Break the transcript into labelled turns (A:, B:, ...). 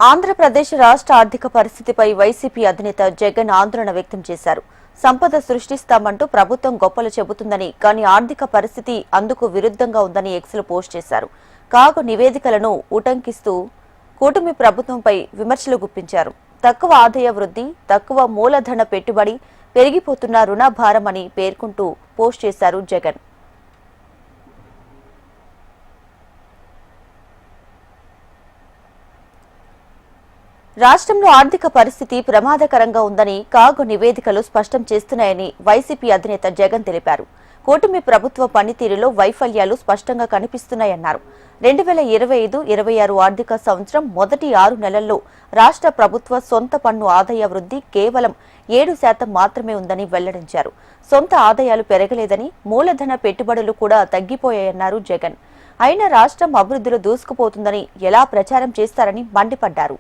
A: ఆంధ్రప్రదేశ్ రాష్ట్ర ఆర్థిక పరిస్థితిపై వైసీపీ అధినేత జగన్ ఆందోళన వ్యక్తం చేశారు. సంపద సృష్టిస్తామంటూ ప్రభుత్వం గొప్పలు చెబుతుందని, కానీ ఆర్థిక పరిస్థితి అందుకు విరుద్ధంగా ఉందని ఎక్స్లో పోస్ట్ చేశారు. కాగు నివేదికలను ఉటంకిస్తూ కూటమి ప్రభుత్వంపై విమర్శలు గుప్పించారు. తక్కువ ఆదాయ వృద్ధి, తక్కువ మూలధన పెట్టుబడి, పెరిగిపోతున్న రుణ భారమని పేర్కొంటూ పోస్ట్ చేశారు జగన్. రాష్ట్రంలో ఆర్థిక పరిస్థితి ప్రమాదకరంగా ఉందని కాగు నివేదికలు స్పష్టం చేస్తున్నాయని వైసీపీ అధినేత జగన్ తెలిపారు. కూటమి ప్రభుత్వ పనితీరులో వైఫల్యాలు స్పష్టంగా కనిపిస్తున్నాయన్నారు. 2025-26 ఆర్థిక సంవత్సరం మొదటి 6 నెలల్లో రాష్ట్ర ప్రభుత్వ సొంత పన్ను ఆదాయ వృద్ధి కేవలం 7% మాత్రమే ఉందని వెల్లడించారు. సొంత ఆదాయాలు పెరగలేదని, మూలధన పెట్టుబడులు కూడా తగ్గిపోయాయన్నారు జగన్. అయినా రాష్ట్రం అభివృద్ధిలో దూసుకుపోతుందని ఎలా ప్రచారం చేస్తారని మండిపడ్డారు.